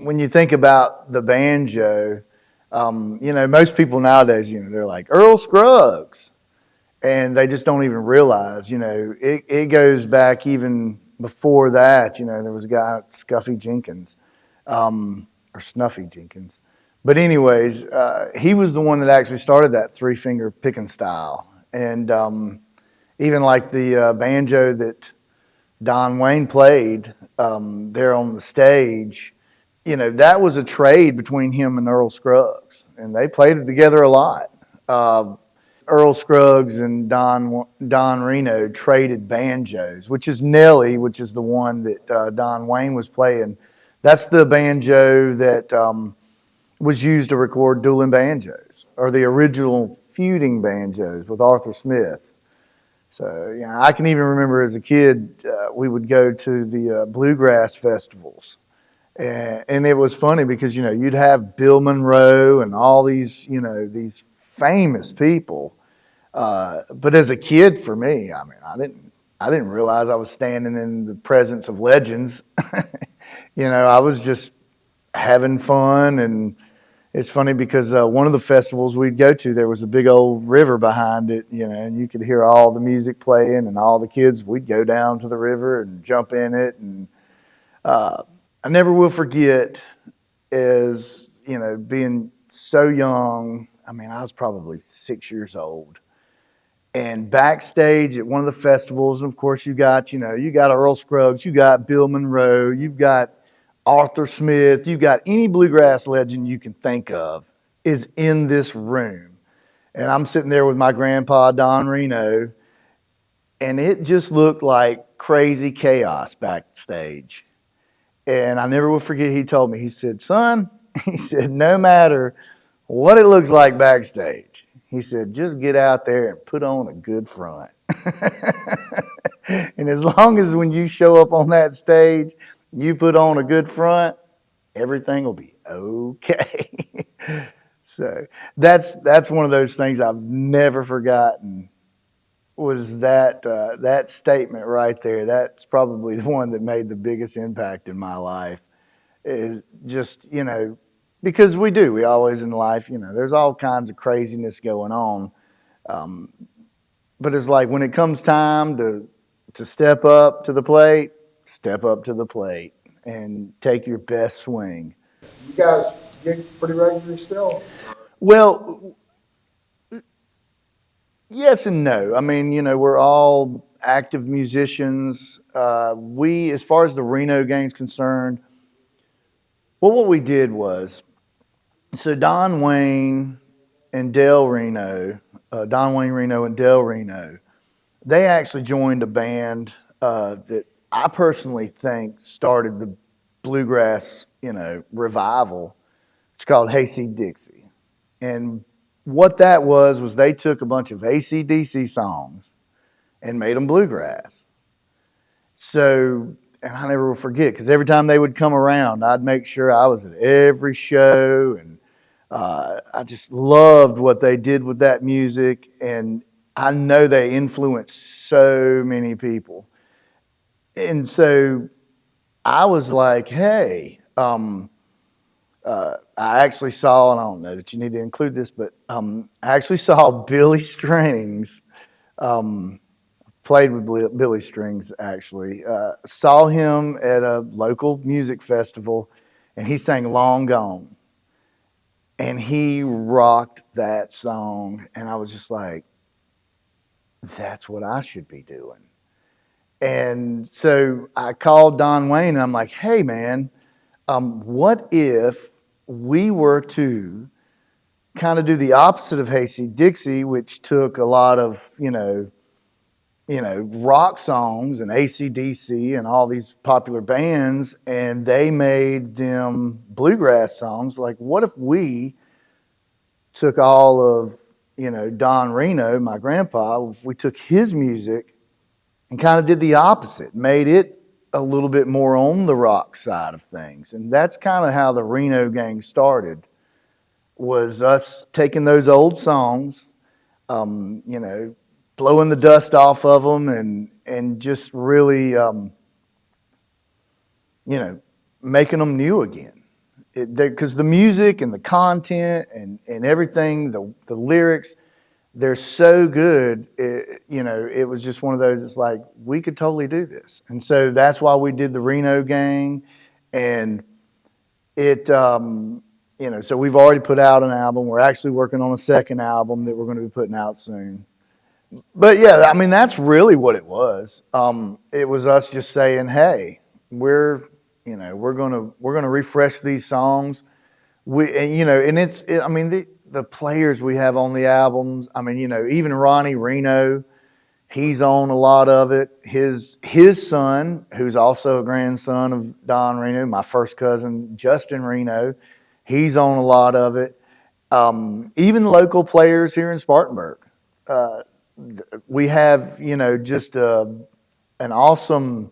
when you think about the banjo, most people nowadays, they're like Earl Scruggs, and they just don't even realize, it goes back even before that. There was a guy, Scuffy Jenkins, or Snuffy Jenkins. But anyways, he was the one that actually started that three-finger picking style. And even like the banjo that Don Wayne played there on the stage, that was a trade between him and Earl Scruggs, and they played it together a lot. Uh, Earl Scruggs and Don Reno traded banjos, which is Nelly, which is the one that Don Wayne was playing. That's the banjo that was used to record Dueling Banjos, or the original Fueding Banjos with Arthur Smith. So, I can even remember as a kid, we would go to the bluegrass festivals. And it was funny because, you'd have Bill Monroe and all these famous people. But as a kid, for me, I mean, I didn't realize I was standing in the presence of legends. I was just having fun. And it's funny because one of the festivals we'd go to, there was a big old river behind it, and you could hear all the music playing, and all the kids, we'd go down to the river and jump in it. And I never will forget is, being so young. I mean, I was probably 6 years old. And backstage at one of the festivals, and of course you got Earl Scruggs, you got Bill Monroe, you've got Arthur Smith, you've got any bluegrass legend you can think of is in this room. And I'm sitting there with my grandpa, Don Reno, and it just looked like crazy chaos backstage. And I never will forget, he told me, he said, son, he said, no matter what it looks like backstage, he said, just get out there and put on a good front. And as long as when you show up on that stage, you put on a good front, everything will be okay. So that's one of those things I've never forgotten, was that statement right there. That's probably the one that made the biggest impact in my life. Is just, because we always in life, there's all kinds of craziness going on. Um, but it's like when it comes time to step up to the plate and take your best swing. You guys gig pretty regularly still? Well, yes and no. I mean, we're all active musicians. As far as the Reno Gang's concerned, well, what we did was, so Don Wayne Reno and Dale Reno, they actually joined a band that I personally think started the bluegrass, revival. It's called Hayseed Dixie. And what that was they took a bunch of AC/DC songs and made them bluegrass. So, and I never will forget, because every time they would come around, I'd make sure I was at every show. And I just loved what they did with that music. And I know they influenced so many people. And so I was like, hey, I actually saw, and I don't know that you need to include this, but I actually saw Billy Strings, um, played with Billy Strings actually. Saw him at a local music festival, and he sang Long Gone. And he rocked that song. And I was just like, that's what I should be doing. And so I called Don Wayne, and I'm like, hey, man, what if we were to kind of do the opposite of Hayseed Dixie, which took a lot of, rock songs and AC/DC and all these popular bands, and they made them bluegrass songs. Like, what if we took all of, Don Reno, my grandpa, we took his music and kind of did the opposite, made it a little bit more on the rock side of things. And that's kind of how the Reno Gang started, was us taking those old songs, um, you know, blowing the dust off of them, and just really, you know, making them new again. because the music and the content and everything, the lyrics, they're so good. It was just one of those. It's like we could totally do this, and so that's why we did the Reno Gang, and so we've already put out an album. We're actually working on a second album that we're going to be putting out soon. But yeah, I mean that's really what it was. It was us just saying, hey, we're we're gonna refresh these songs. I mean the players we have on the albums. I mean even Ronnie Reno, he's on a lot of it. His son, who's also a grandson of Don Reno, my first cousin Justin Reno, he's on a lot of it. Even local players here in Spartanburg. Uh, we have just an awesome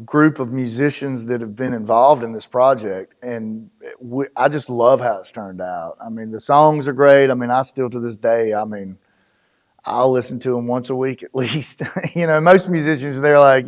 group of musicians that have been involved in this project, and I just love how it's turned out. I mean, the songs are great. I mean, I still to this day, I mean, I'll listen to them once a week at least. Most musicians they're like,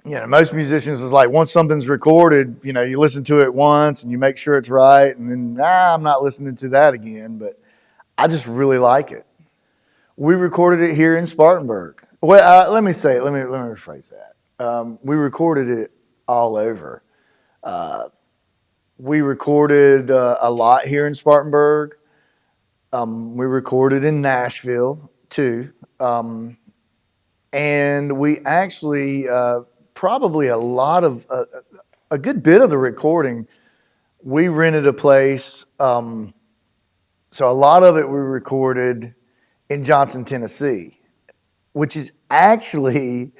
most musicians is like once something's recorded, you listen to it once and you make sure it's right, and then I'm not listening to that again. But I just really like it. We recorded it here in Spartanburg. Well, let me say it. Let me rephrase that. We recorded it all over. Uh, we recorded a lot here in Spartanburg. We recorded in Nashville too, and we actually probably a good bit of the recording. We rented a place, so a lot of it we recorded in Johnson, Tennessee, which is actually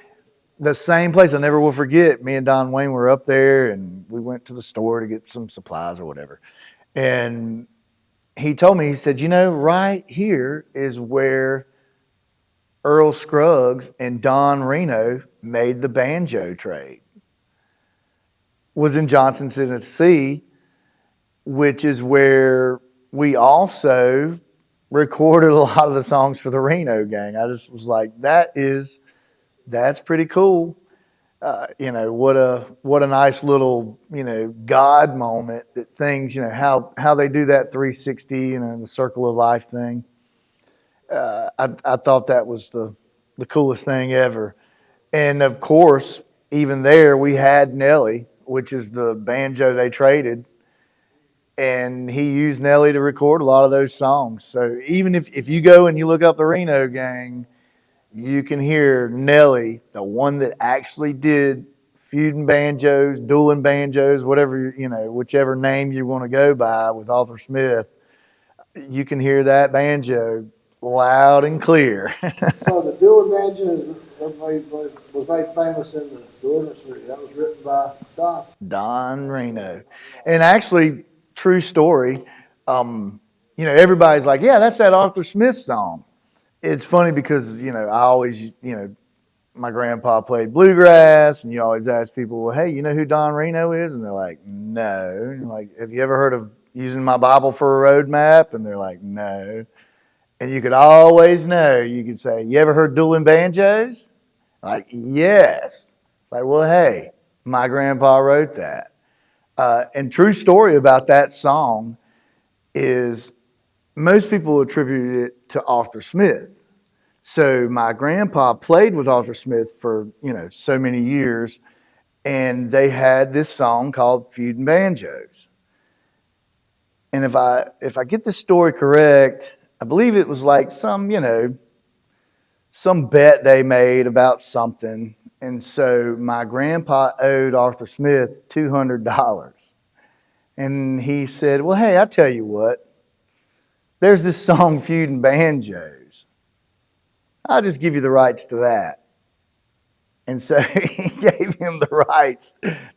the same place. I never will forget. Me and Don Wayne were up there, and we went to the store to get some supplies or whatever. And he told me, he said, right here is where Earl Scruggs and Don Reno made the banjo trade. Was in Johnson, Tennessee, which is where we also recorded a lot of the songs for the Reno Gang. I just was like, that's pretty cool. What a nice little God moment that things how they do that 360 the circle of life thing. I thought that was the coolest thing ever, and of course even there we had Nelly, which is the banjo they traded, and he used Nelly to record a lot of those songs. So even if you go and you look up the Reno Gang, you can hear Nelly, the one that actually did Fueding Banjos, Dueling Banjos, whatever, whichever name you want to go by with Arthur Smith, you can hear that banjo loud and clear. So the Dueling Banjos was made famous in the Deliverance movie. That was written by Don. Don Reno. And actually, true story, everybody's like, yeah, that's that Arthur Smith song. It's funny because, I always, my grandpa played bluegrass, and you always ask people, well, hey, you know who Don Reno is? And they're like, no. And like, have you ever heard of using my Bible for a road map? And they're like, no. And you could always know, you could say, you ever heard Dueling Banjos? Like, yes. It's like, well, hey, my grandpa wrote that. And true story about that song is most people attribute it to Arthur Smith. So my grandpa played with Arthur Smith for, so many years, and they had this song called Fueding Banjos. And if I get this story correct, I believe it was like some bet they made about something. And so my grandpa owed Arthur Smith $200. And he said, well, hey, I tell you what, there's this song Feuding Banjos. I'll just give you the rights to that. And so he gave him the rights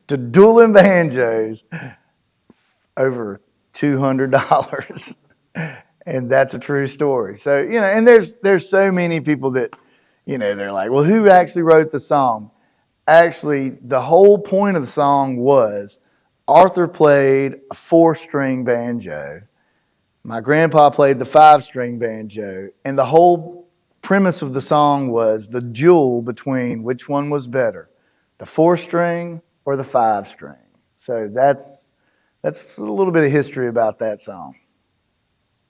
to Dueling Banjos over $200. And that's a true story. So, and there's so many people that, they're like, well, who actually wrote the song? Actually, the whole point of the song was Arthur played a 4-string banjo. My grandpa played the 5-string banjo. And the whole premise of the song was the duel between which one was better, the 4-string or the 5-string. So that's a little bit of history about that song.